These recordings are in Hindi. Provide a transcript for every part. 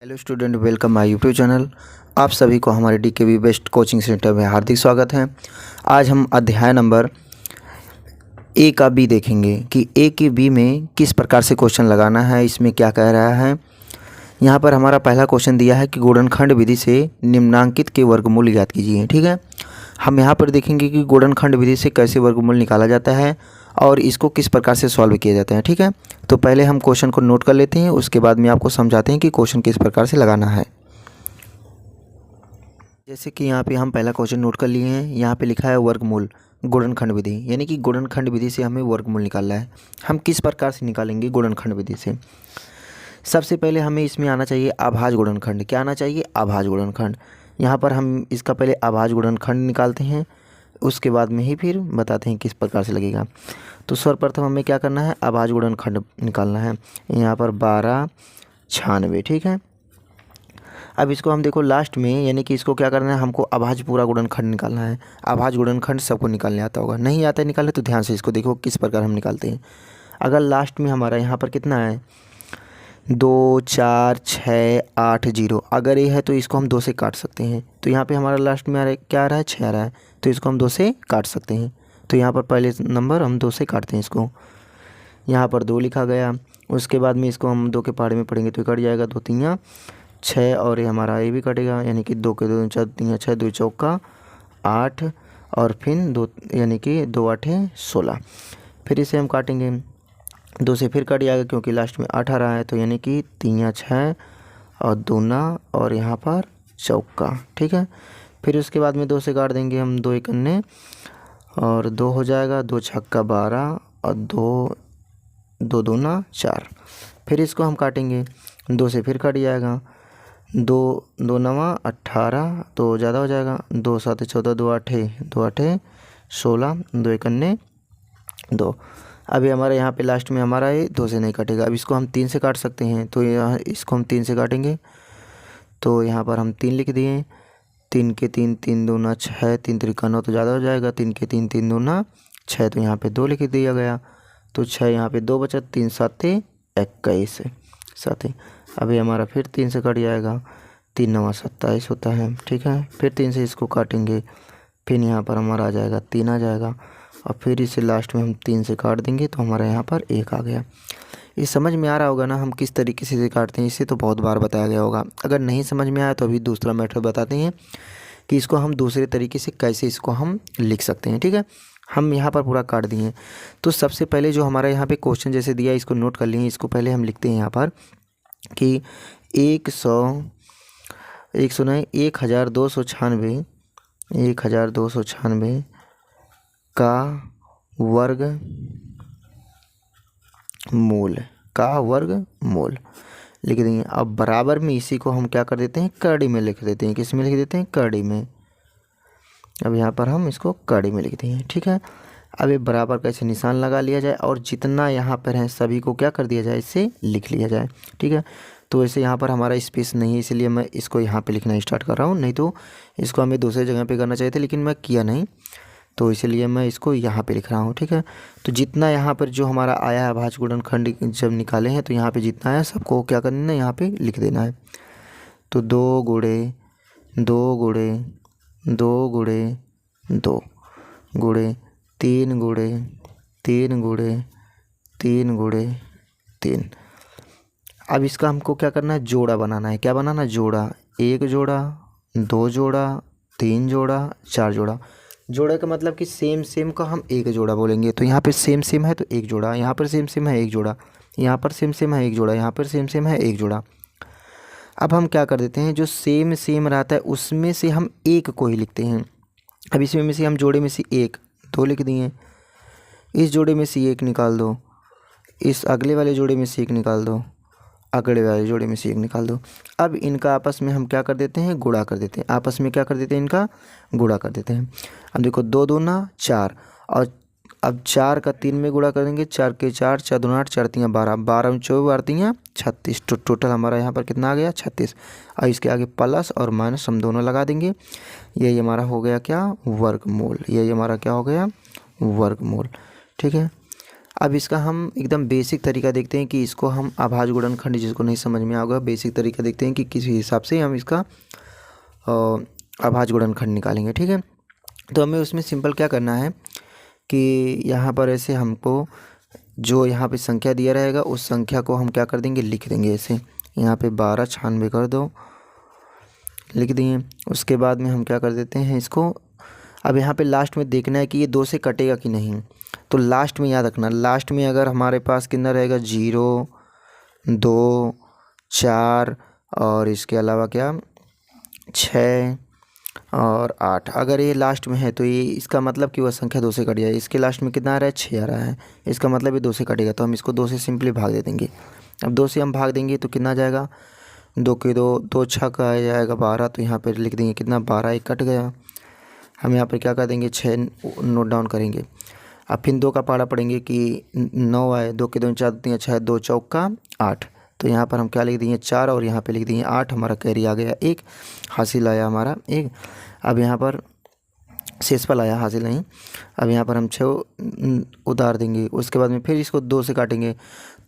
Hello student, welcome my YouTube channel. आप सभी को हमारे DKV बेस्ट कोचिंग सेंटर में हार्दिक स्वागत है। आज हम अध्याय नंबर ए का बी देखेंगे कि ए की बी में किस प्रकार से क्वेश्चन लगाना है, इसमें क्या कह रहा है। यहाँ पर हमारा पहला क्वेश्चन दिया है कि गुणनखंड विधि से निम्नांकित के वर्गमूल ज्ञात कीजिए। ठीक है, हम यहाँ पर देखेंगे कि गुणनखंड विधि से कैसे वर्गमूल निकाला जाता है और इसको किस प्रकार से सॉल्व किया जाता है। ठीक है, तो पहले हम क्वेश्चन को नोट कर लेते हैं, उसके बाद में आपको समझाते हैं कि क्वेश्चन किस प्रकार से लगाना है। जैसे कि यहाँ पे हम पहला क्वेश्चन नोट कर लिए हैं। यहाँ पे लिखा है वर्गमूल गुणनखंड विधि, यानी कि गुणनखंड विधि से हमें वर्गमूल निकालना है। हम किस प्रकार से निकालेंगे गुणनखंड विधि से। सबसे पहले हमें इसमें आना चाहिए अभाज्य गुणनखंड। क्या आना चाहिए? अभाज्य गुणनखंड। यहाँ पर हम इसका पहले अभाज्य गुणनखंड निकालते हैं, उसके बाद में ही फिर बताते हैं किस प्रकार से लगेगा। तो सर्वप्रथम हमें क्या करना है? अभाज्य गुणनखंड निकालना है। यहाँ पर 12 96। ठीक है, अब इसको हम देखो लास्ट में, यानी कि इसको क्या करना है, हमको अभाज्य पूरा गुणनखंड निकालना है। अभाज्य गुणनखंड सबको निकालने आता होगा, नहीं आता है निकालने तो ध्यान से इसको देखो किस प्रकार हम निकालते हैं। अगर लास्ट में हमारा यहाँ पर कितना है 2 4 6 8 0, अगर ये है तो इसको हम 2 से काट सकते हैं। तो यहाँ पे हमारा लास्ट में आ रहा है, क्या आ रहा है? 6 आ रहा है, तो इसको हम 2 से काट सकते हैं। तो यहाँ पर पहले नंबर हम 2 से काटते हैं इसको। यहाँ पर 2 लिखा गया, उसके बाद में इसको हम 2 के पहाड़े में पढ़ेंगे तो कट जाएगा 2 3 6, और ये हमारा ये भी कटेगा, यानी कि 2 के 2 4 3 6 2 चौका 8, और फिर 2 यानी कि 2 8 16। फिर इसे हम काटेंगे, 2 से फिर कट जाएगा क्योंकि लास्ट में 8 आ रहा है, तो यानी कि 3 6 और 2 और यहाँ पर चौका। ठीक है, फिर उसके बाद में 2 से काट देंगे हम, 2 1 और 2 हो जाएगा, 2 छक्का 12 और 2 2 2 4। फिर इसको हम काटेंगे, 2 से फिर कट जाएगा, 2 2 9 18, तो ज़्यादा हो जाएगा, 2 7 14 2 8 16, 2 1 2। अभी हमारे यहाँ पे लास्ट में हमारा ये 2 से नहीं कटेगा। अब इसको हम 3 से काट सकते हैं, तो यहाँ इसको हम 3 से काटेंगे, तो यहाँ पर हम 3 लिख दिए। 3 के 3 3 2 6, 3 3 9, तो ज़्यादा हो जाएगा, 3 के 3 3 2 6, तो यहाँ पे 2 लिख दिया गया, तो 6 यहाँ पे 2 बचा, 3 7 21 7। अभी हमारा फिर 3 से कट जाएगा, 3 9 27 होता है। ठीक है, फिर 3 से इसको काटेंगे, फिर यहाँ पर हमारा आ जाएगा 3 आ जाएगा, और फिर इसे लास्ट में हम 3 से काट देंगे, तो हमारे यहाँ पर 1 आ गया। ये समझ में आ रहा होगा ना हम किस तरीके से काटते हैं। इसे तो बहुत बार बताया गया होगा। अगर नहीं समझ में आया तो अभी दूसरा मेथड बताते हैं कि इसको हम दूसरे तरीके से कैसे इसको हम लिख सकते हैं। ठीक है, हम यहाँ पर पूरा काट दिए। तो सबसे पहले जो हमारा यहाँ पे क्वेश्चन जैसे दिया, इसको नोट कर लिए। इसको पहले हम लिखते हैं यहाँ पर कि 1296 का वर्गमूल लिख देंगे। अब बराबर में इसी को हम क्या कर देते हैं, कड़ी में लिख देते हैं। किस में लिख देते हैं? कड़ी में। अब यहाँ पर हम इसको कड़ी में लिखते हैं। ठीक है, अब ये बराबर का ऐसे निशान लगा लिया जाए, और जितना यहाँ पर है सभी को क्या कर दिया जाए, इससे लिख लिया जाए। ठीक है, तो ऐसे यहाँ पर हमारा स्पेस नहीं है, इसलिए मैं इसको यहाँ पे लिखना स्टार्ट कर रहा हूँ। नहीं तो इसको हमें दूसरे जगह पे करना चाहिए था, लेकिन मैं किया नहीं, तो इसलिए मैं इसको यहाँ पे लिख रहा हूँ। ठीक है, तो जितना यहाँ पर जो हमारा आया है अभाज्य गुणनखंड जब निकाले हैं, तो यहाँ पे जितना आया सबको क्या करना है, यहाँ पे लिख देना है। तो 2 गुणे 2 गुणे 2 गुणे 2 गुणे 3 गुणे 3 गुणे 3 गुणे 3। अब इसका हमको क्या करना है, जोड़ा बनाना है। क्या बनाना है? जोड़ा। 1 जोड़ा 2 जोड़ा 3 जोड़ा 4 जोड़ा। जोड़े का मतलब कि सेम सेम का हम 1 जोड़ा बोलेंगे। तो यहाँ पे सेम सेम है तो 1 जोड़ा, यहाँ पर सेम सेम है 1 जोड़ा, यहाँ पर सेम सेम है 1 जोड़ा, यहाँ पर सेम सेम है 1 जोड़ा। अब हम क्या कर देते हैं, जो सेम सेम रहता है उसमें से हम 1 को ही लिखते हैं। अब इसमें में से हम जोड़े में से 1 2 लिख दिए, इस जोड़े में से 1 निकाल दो, इस अगले वाले जोड़े में से 1 निकाल दो, अगले वाले जोड़े में से 1 निकाल दो। अब इनका आपस में हम क्या कर देते हैं, गुणा कर देते हैं। आपस में क्या कर देते हैं, इनका गुणा कर देते हैं। अब देखो 2 2 4, और अब 4 का 3 में गुणा करेंगे, 4 के 4 4 2 8 4 3 12, 12 में 24 12 36, तो टोटल हमारा यहाँ पर कितना आ गया 36। और इसके आगे प्लस और माइनस हम दोनों लगा देंगे। यही हमारा हो गया क्या, वर्गमूल। यही हमारा क्या हो गया, वर्गमूल। ठीक है, अब इसका हम एकदम बेसिक तरीका देखते हैं कि इसको हम अभाज्य गुणनखंड, जिसको नहीं समझ में आएगा बेसिक तरीका देखते हैं कि किस हिसाब से हम इसका अभाज्य गुणनखंड निकालेंगे। ठीक है, तो हमें उसमें सिंपल क्या करना है कि यहाँ पर ऐसे हमको जो यहाँ पे संख्या दिया रहेगा उस संख्या को हम क्या कर देंगे, लिख देंगे ऐसे। यहाँ पे 12 96 कर दो, लिख दिए। उसके बाद में हम क्या कर देते हैं इसको, अब यहाँ पे लास्ट में देखना है कि ये 2 से कटेगा कि नहीं। तो लास्ट में याद रखना, लास्ट में अगर हमारे पास कितना रहेगा 0 2 4 और इसके अलावा क्या 6 और 8, अगर ये लास्ट में है तो ये इसका मतलब कि वह संख्या 2 से कट जाए। इसके लास्ट में कितना आ रहा है 6 आ रहा है, इसका मतलब ये 2 से कटेगा, तो हम इसको 2 से सिंपली भाग दे देंगे। अब 2 से हम भाग देंगे तो कितना आ जाएगा, 2 के 2 2 6 का आ जाएगा 12, तो यहाँ पर लिख देंगे कितना 12 एक कट गया। हम यहाँ पर क्या कर देंगे 6 नोट डाउन करेंगे। अब फिर 2 का पहाड़ा पढ़ेंगे कि 9 आए, 2 के 2 4 3 6 2 चौका 8, तो यहाँ पर हम क्या लिख दिए 4 और यहाँ पे लिख दिए 8, हमारा कैरी आ गया 1, हासिल आया हमारा 1। अब यहाँ पर शेषफल आया, हासिल नहीं। अब यहाँ पर हम 6 उतार देंगे, उसके बाद में फिर इसको 2 से काटेंगे,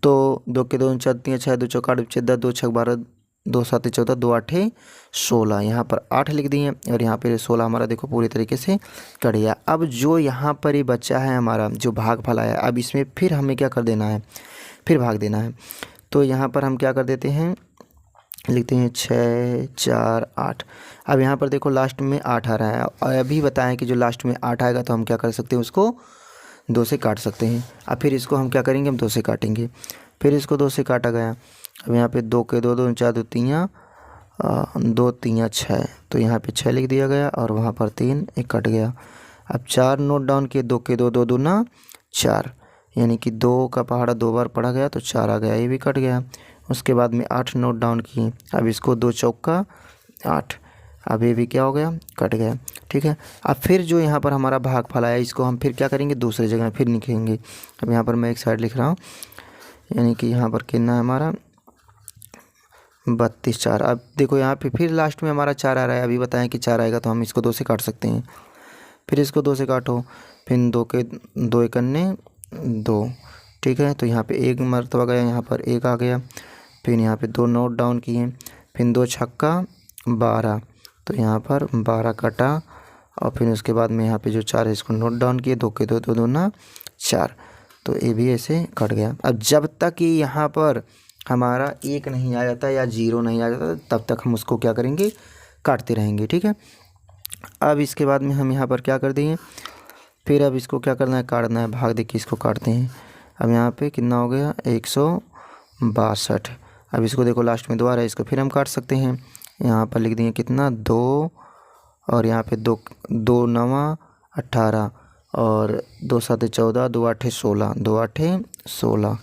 तो 2 के 2 4 3 6 2 चौका 8 10 2 6 12 2 7 14 2 8 16, यहाँ पर 8 लिख दिए और यहाँ पर 16 हमारा देखो पूरी तरीके से कट गया। अब जो यहाँ पर ये बच्चा है हमारा जो भागफल आया, अब इसमें फिर हमें क्या कर देना है, फिर भाग देना है। तो यहाँ पर हम क्या कर देते हैं, लिखते हैं 6 4 8। अब यहाँ पर देखो लास्ट में 8 आ रहा है और अभी बताएं कि जो लास्ट में 8 आएगा तो हम क्या कर सकते हैं, उसको 2 से काट सकते हैं। अब फिर इसको हम क्या करेंगे, हम 2 से काटेंगे, फिर इसको 2 से काटा गया। अब यहाँ पे 2 के 2 2 4 2 3 2 3 6, तो यहाँ पे 6 लिख दिया गया और वहाँ पर 3 एक कट गया। अब 4 नोट डाउन किए, 2 के 2 2 दूना 4, यानी कि 2 का पहाड़ा 2 बार पढ़ा गया तो 4 आ गया, ये भी कट गया। उसके बाद में 8 नोट डाउन किए, अब इसको 2 चौका 8, अब ये भी क्या हो गया, कट गया। ठीक है, अब फिर जो यहाँ पर हमारा भागफल आया इसको हम फिर क्या करेंगे, दूसरी जगह फिर लिखेंगे। अब यहाँ पर मैं एक साइड लिख रहा हूँ, यानी कि यहाँ पर कितना है हमारा 32 4। अब देखो यहाँ पे फिर लास्ट में हमारा 4 आ रहा है, अभी बताएं कि 4 आएगा तो हम इसको 2 से काट सकते हैं। फिर इसको 2 से काटो, फिर 2 के 2 एकन्ने 2, ठीक है, तो यहाँ पे 1 मरतबा गया, यहाँ पर 1 आ गया। फिर यहाँ पे 2 नोट डाउन किए, फिर 2 छक्का 12, तो यहाँ पर 12 कटा और फिर उसके बाद में यहाँ पे जो 4 है इसको नोट डाउन किए, 2 के 2 2 दूना 4, तो ये भी ऐसे कट गया। अब जब तक कि यहाँ पर हमारा 1 नहीं आ जाता या 0 नहीं आ जाता तब तक हम उसको क्या करेंगे, काटते रहेंगे। ठीक है, अब इसके बाद में हम यहाँ पर क्या कर देंगे, फिर अब इसको क्या करना है, काटना है, भाग दे के इसको काटते हैं। अब यहाँ पे कितना हो गया 162। अब इसको देखो लास्ट में 2 आ रहा है, इसको फिर हम काट सकते हैं। यहाँ पर लिख देंगे कितना 2 और यहाँ पे 2 2 9 18 और 2 7 14 2 8 16, 2 8 16,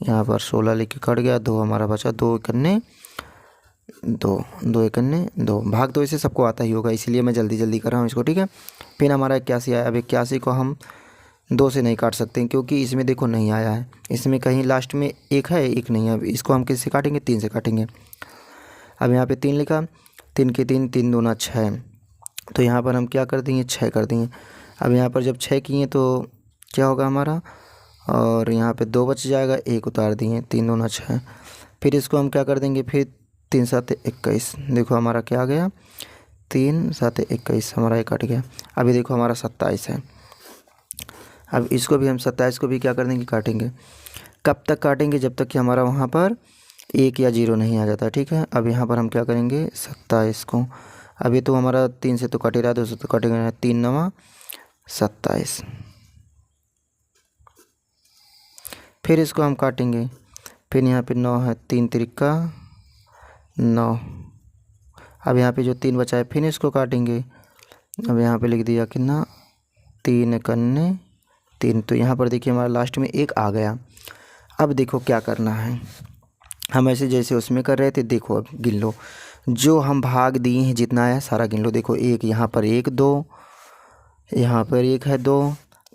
यहाँ पर 16 लिख के कट गया, 2 हमारा बचा, 2 एकन्ने 2 2 एकन्ने 2। भाग तो इसे सबको आता ही होगा, इसलिए मैं जल्दी जल्दी कर रहा हूँ इसको। ठीक है, फिर हमारा 81 आया। अब 81 को हम 2 से नहीं काट सकते क्योंकि इसमें देखो नहीं आया है, इसमें कहीं लास्ट में 1 है 1 नहीं है। अब इसको हम किससे काटेंगे, 3 से काटेंगे। अब यहाँ पे 3 लिखा, 3 के 3 3 दूना 6, तो यहाँ पर हम क्या कर देंगे 6 कर देंगे। अब यहाँ पर जब 6 किए तो क्या होगा हमारा, और यहाँ पे 2 बच जाएगा, 1 उतार दिए, 3 दूना 6। फिर इसको हम क्या कर देंगे, फिर 3 7 21, देखो हमारा क्या आ गया 3 7 21, हमारा ये कट गया। अभी देखो हमारा 27 है। अब इसको भी हम 27 को भी क्या कर देंगे, काटेंगे। कब तक काटेंगे, जब तक कि हमारा वहाँ पर 1 या 0 नहीं आ जाता। ठीक है, अब यहाँ पर हम क्या करेंगे 27 को, अभी तो हमारा 3 से तो कट ही रहा है, 2 से तो कटेगा, 3 9 27। फिर इसको हम काटेंगे, फिर यहाँ पे 9 है, 3 त्रिका 9। अब यहाँ पे जो 3 बचा है फिर इसको काटेंगे। अब यहाँ पे लिख दिया कितना 3 एकन्ने 3, तो यहाँ पर देखिए हमारा लास्ट में 1 आ गया। अब देखो क्या करना है, हम ऐसे जैसे उसमें कर रहे थे, देखो अब गिन लो, जो हम भाग दिए हैं जितना आया सारा गिन लो। देखो 1 यहाँ पर 1 2, यहाँ पर 1 है 2,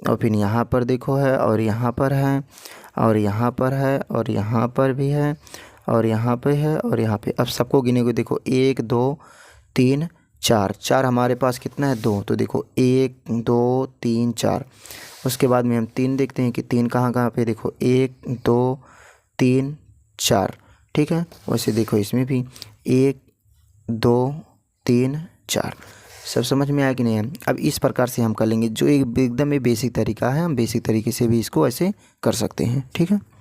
और फिर यहाँ पर देखो है, और यहाँ पर है, और यहाँ पर है, और यहाँ पर भी है, और यहाँ पे है, और यहाँ पे। अब सबको गिने को देखो 1 2 3 4, 4 हमारे पास कितना है 2, तो देखो 1 2 3 4। उसके बाद में हम 3 देखते हैं कि 3 कहाँ कहाँ पे, देखो 1 2 3 4, ठीक है। वैसे देखो इसमें भी 1 2 3 4। सब समझ में आया कि नहीं है। अब इस प्रकार से हम कर लेंगे, जो एक एकदम ही बेसिक तरीका है, हम बेसिक तरीके से भी इसको ऐसे कर सकते हैं, ठीक है।